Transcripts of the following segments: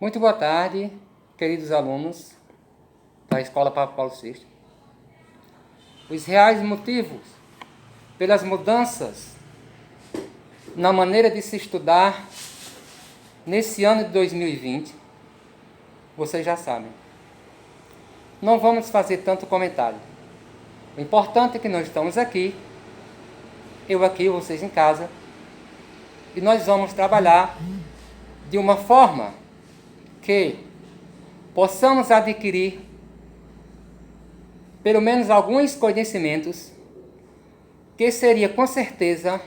Muito boa tarde, queridos alunos da Escola Papa Paulo VI. Os reais motivos pelas mudanças na maneira de se estudar nesse ano de 2020, vocês já sabem. Não vamos fazer tanto comentário. O importante é que nós estamos aqui, eu aqui, vocês em casa, e nós vamos trabalhar de uma forma que possamos adquirir pelo menos alguns conhecimentos que seria com certeza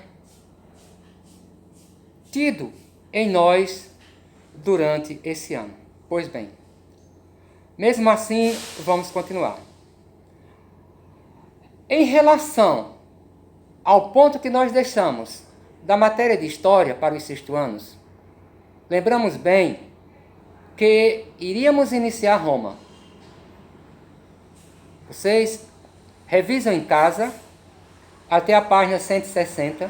tido em nós durante esse ano. Pois bem, mesmo assim, vamos continuar. Em relação ao ponto que nós deixamos da matéria de História para os sexto anos, lembramos bem que iríamos iniciar Roma. Vocês revisam em casa até a página 160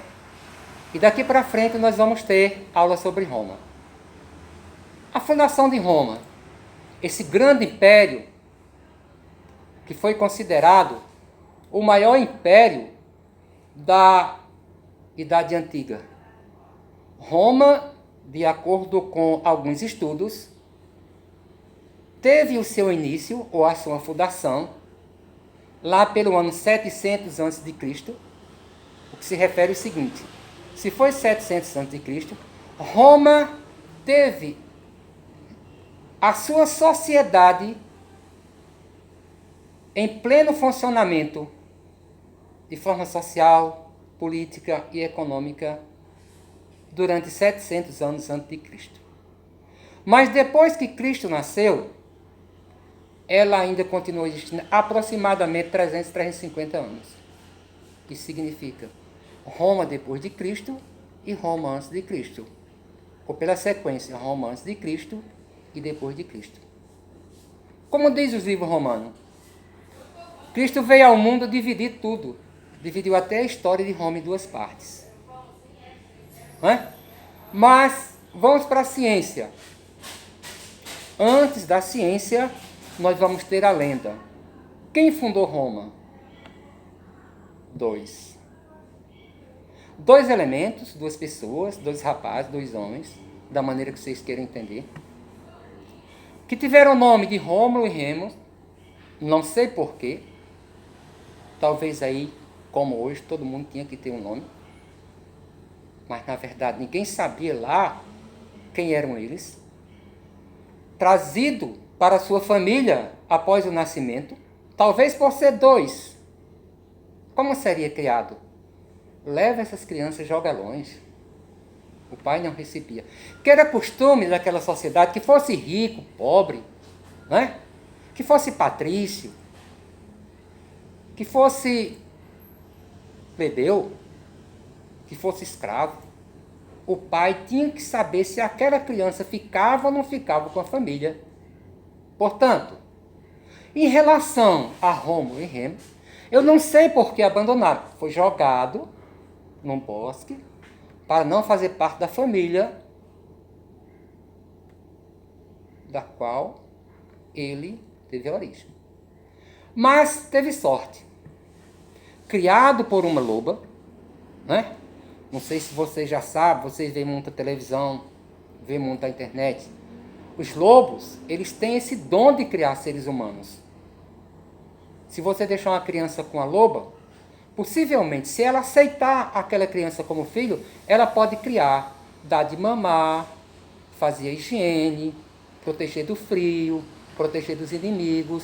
e daqui para frente nós vamos ter aula sobre Roma. A fundação de Roma, esse grande império que foi considerado o maior império da Idade Antiga. Roma, de acordo com alguns estudos, teve o seu início, ou a sua fundação, lá pelo ano 700 a.C., o que se refere ao seguinte: se foi 700 a.C., Roma teve a sua sociedade em pleno funcionamento de forma social, política e econômica durante 700 anos antes de Cristo. Mas depois que Cristo nasceu, ela ainda continuou existindo aproximadamente 300, 350 anos. Isso significa Roma depois de Cristo e Roma antes de Cristo. Ou pela sequência, Roma antes de Cristo e depois de Cristo. Como diz os livros romanos, Cristo veio ao mundo dividir tudo. Dividiu até a história de Roma em duas partes. Não é? Mas vamos para a ciência. Antes da ciência, nós vamos ter a lenda. Quem fundou Roma? Dois elementos, duas pessoas, dois rapazes, dois homens, da maneira que vocês queiram entender, que tiveram o nome de Rômulo e Remo, não sei porquê, talvez aí, como hoje, todo mundo tinha que ter um nome, mas na verdade ninguém sabia lá quem eram eles, trazido para sua família após o nascimento, talvez por ser dois. Como seria criado? Leva essas crianças e joga longe. O pai não recebia. Que era costume daquela sociedade que fosse rico, pobre, né? Que fosse patrício, que fosse plebeu, que fosse escravo. O pai tinha que saber se aquela criança ficava ou não ficava com a família. Portanto, em relação a Rômulo e Remo, eu não sei por que abandonaram. Foi jogado num bosque para não fazer parte da família da qual ele teve origem. Mas teve sorte. Criado por uma loba, né? Não sei se vocês já sabem, vocês veem muita televisão, veem muita internet. Os lobos, eles têm esse dom de criar seres humanos. Se você deixar uma criança com a loba, possivelmente, se ela aceitar aquela criança como filho, ela pode criar, dar de mamar, fazer a higiene, proteger do frio, proteger dos inimigos.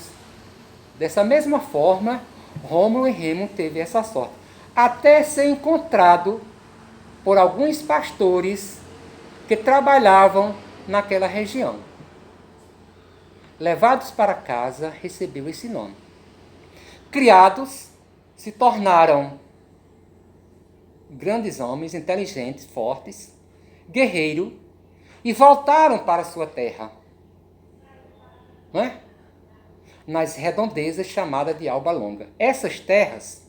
Dessa mesma forma, Rômulo e Remo teve essa sorte. Até ser encontrado por alguns pastores que trabalhavam naquela região. Levados para casa, recebeu esse nome. Criados, se tornaram grandes homens, inteligentes, fortes, guerreiros, e voltaram para sua terra, não é? Nas redondezas chamadas de Alba Longa. Essas terras,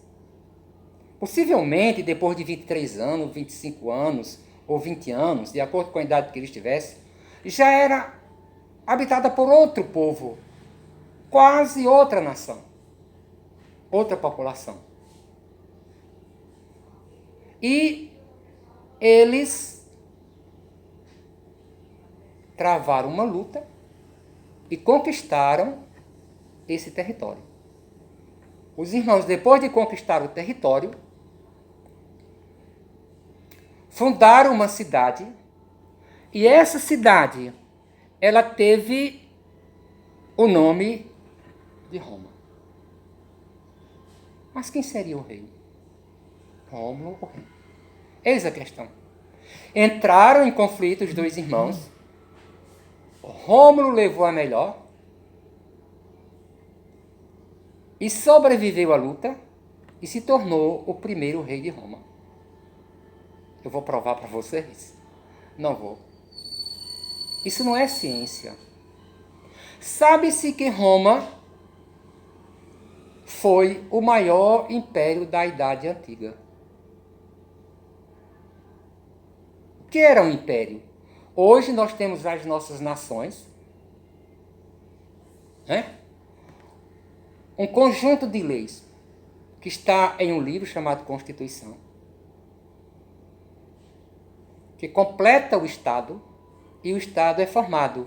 possivelmente depois de 23 anos, 25 anos ou 20 anos, de acordo com a idade que eles tivessem, já era habitada por outro povo, quase outra nação, outra população. E eles travaram uma luta e conquistaram esse território. Os irmãos, depois de conquistar o território, fundaram uma cidade, e essa cidade, ela teve o nome de Roma. Mas quem seria o rei? Rômulo ou rei? Eis a questão. Entraram em conflito os dois irmãos. Rômulo levou a melhor e sobreviveu à luta e se tornou o primeiro rei de Roma. Eu vou provar para vocês? Não vou. Isso não é ciência. Sabe-se que Roma foi o maior império da Idade Antiga. O que era um império? Hoje nós temos as nossas nações, né? Um conjunto de leis que está em um livro chamado Constituição, que completa o Estado, e o Estado é formado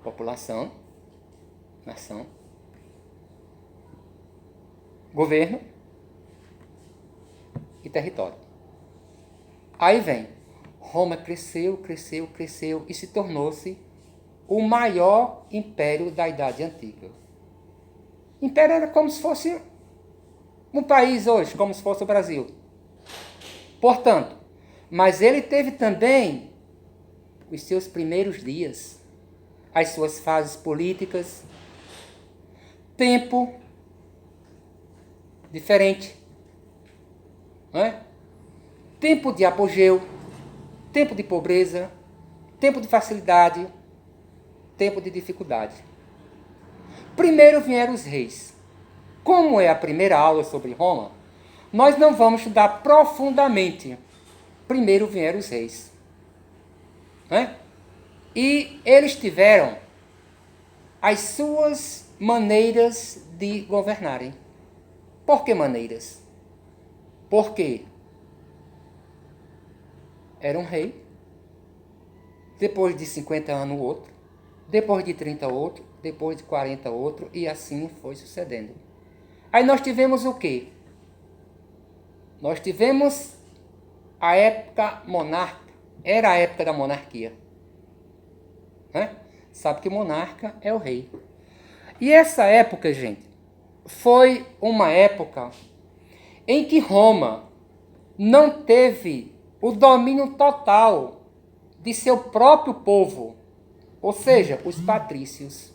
população, nação, governo e território. Aí vem, Roma cresceu, cresceu, cresceu e se tornou-se o maior império da Idade Antiga. Império era como se fosse um país hoje, como se fosse o Brasil. Portanto, mas ele teve também os seus primeiros dias, as suas fases políticas, tempo diferente, não é? Tempo de apogeu, tempo de pobreza, tempo de facilidade, tempo de dificuldade. Primeiro vieram os reis. Como é a primeira aula sobre Roma, nós não vamos estudar profundamente. Primeiro vieram os reis. Né? E eles tiveram as suas maneiras de governarem. Por que maneiras? Porque era um rei, depois de 50 anos outro, depois de 30 outro, depois de 40 outro, e assim foi sucedendo. Aí nós tivemos o quê? Nós tivemos a época monarca, era a época da monarquia. Né? Sabe que monarca é o rei. E essa época, gente, foi uma época em que Roma não teve o domínio total de seu próprio povo, ou seja, os patrícios.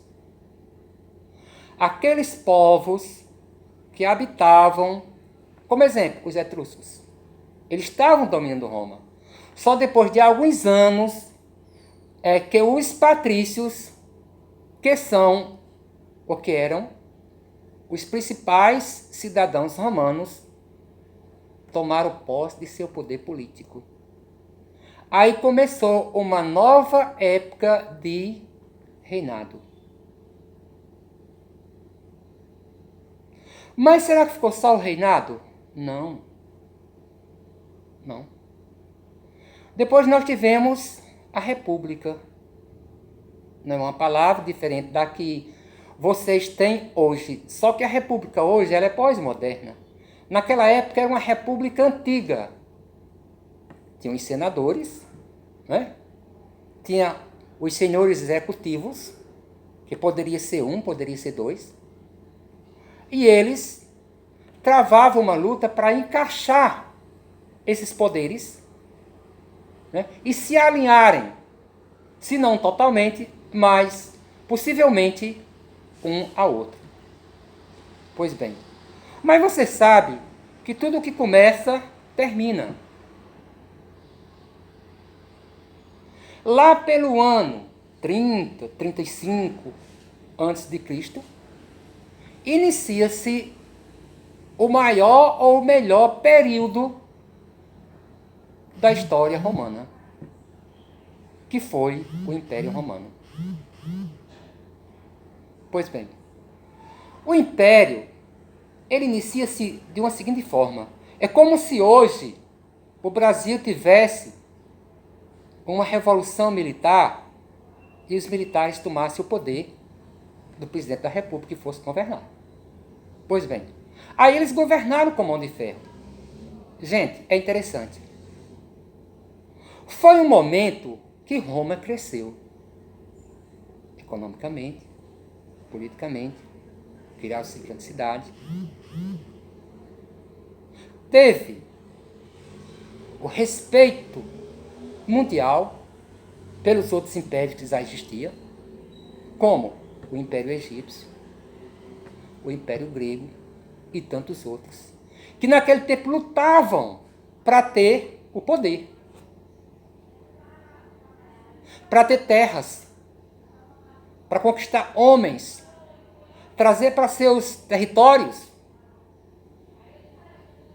Aqueles povos que habitavam, como exemplo, os etruscos. Eles estavam dominando Roma. Só depois de alguns anos é que os patrícios, que são, ou que eram, os principais cidadãos romanos, tomaram posse de seu poder político. Aí começou uma nova época de reinado. Mas será que ficou só o reinado? Não. Não. Depois nós tivemos a república. Não é uma palavra diferente da que vocês têm hoje. Só que a república hoje ela é pós-moderna. Naquela época era uma república antiga. Tinha os senadores, né? Tinha os senhores executivos, que poderia ser um, poderia ser dois. E eles travavam uma luta para encaixar esses poderes, né? E se alinharem, se não totalmente, mas possivelmente um ao outro. Pois bem, mas você sabe que tudo que começa, termina. Lá pelo ano 30, 35 antes de Cristo, inicia-se o maior ou melhor período da história romana, que foi o Império Romano. Pois bem, o império, ele inicia-se de uma seguinte forma. É como se hoje o Brasil tivesse uma revolução militar e os militares tomassem o poder do presidente da República e fosse governar. Pois bem, aí eles governaram com mão de ferro. Gente, é interessante. Foi um momento que Roma cresceu. Economicamente, politicamente, criaram-se grandes cidades. Teve o respeito mundial pelos outros impérios que já existiam, como o Império Egípcio, o Império Grego e tantos outros, que naquele tempo lutavam para ter o poder, para ter terras, para conquistar homens, trazer para seus territórios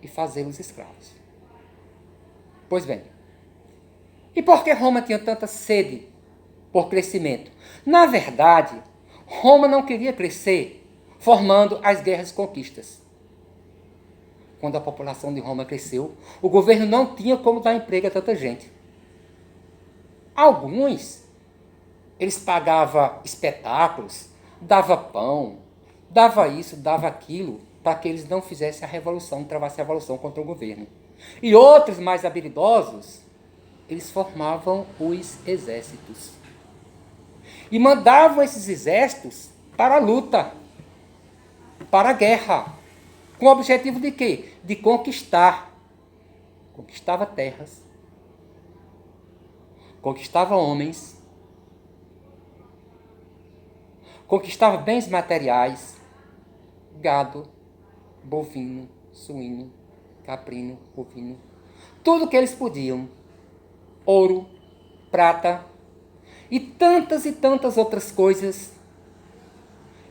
e fazê-los escravos. Pois bem, e por que Roma tinha tanta sede por crescimento? Na verdade, Roma não queria crescer formando as guerras e conquistas. Quando a população de Roma cresceu, o governo não tinha como dar emprego a tanta gente. Alguns, eles pagavam espetáculos, dava pão, dava isso, dava aquilo, para que eles não fizessem a revolução, travassem a revolução contra o governo. E outros mais habilidosos, eles formavam os exércitos. E mandavam esses exércitos para a luta, para a guerra. Com o objetivo de quê? De conquistar. Conquistava terras. Conquistava homens. Conquistava bens materiais. Gado, bovino, suíno, caprino, ovino. Tudo que eles podiam. Ouro, prata e tantas outras coisas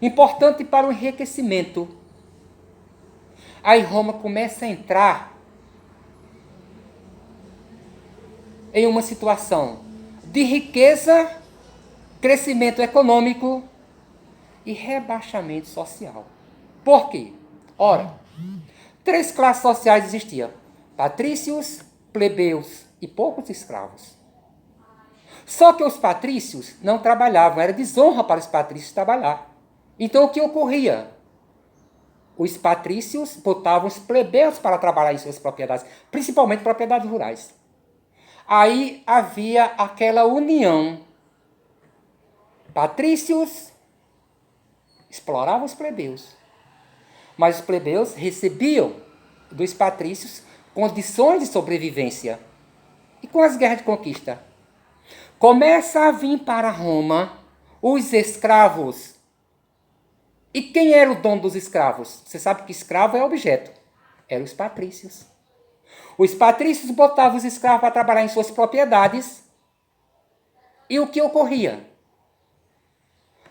importantes para o enriquecimento. Aí Roma começa a entrar em uma situação de riqueza, crescimento econômico e rebaixamento social. Por quê? Ora, 3 classes sociais existiam: patrícios, plebeus e poucos escravos. Só que os patrícios não trabalhavam, era desonra para os patrícios trabalhar. Então o que ocorria? Os patrícios botavam os plebeus para trabalhar em suas propriedades, principalmente propriedades rurais. Aí havia aquela união. Patrícios exploravam os plebeus, mas os plebeus recebiam dos patrícios condições de sobrevivência. E com as guerras de conquista, começa a vir para Roma os escravos. E quem era o dono dos escravos? Você sabe que escravo é objeto. Eram os patrícios. Os patrícios botavam os escravos para trabalhar em suas propriedades. E o que ocorria?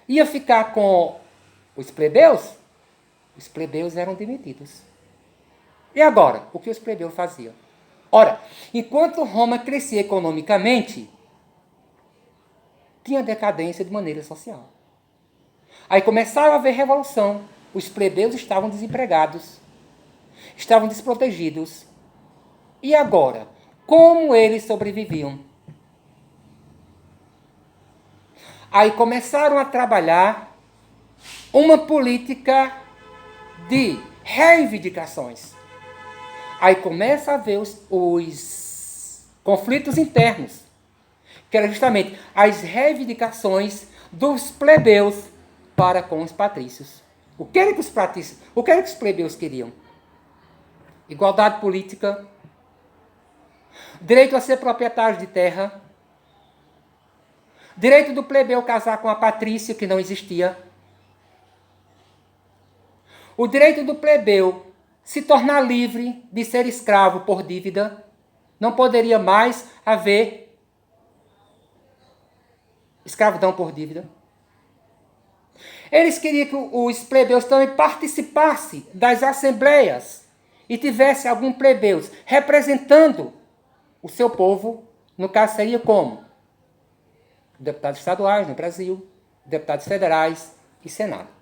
Ia ficar com os plebeus? Os plebeus eram demitidos. E agora? O que os plebeus faziam? Ora, enquanto Roma crescia economicamente, tinha decadência de maneira social. Aí começava a haver revolução. Os plebeus estavam desempregados, estavam desprotegidos. E agora? Como eles sobreviviam? Aí começaram a trabalhar uma política de reivindicações. Aí começa a haver os conflitos internos, que eram justamente as reivindicações dos plebeus para com os patrícios. O que era que os patrícios, o que era que os plebeus queriam? Igualdade política, direito a ser proprietário de terra, direito do plebeu casar com a patrícia, que não existia, o direito do plebeu se tornar livre de ser escravo por dívida. Não poderia mais haver escravidão por dívida. Eles queriam que os plebeus também participassem das assembleias e tivesse algum plebeus representando o seu povo. No caso seria como? Deputados estaduais no Brasil, deputados federais e Senado.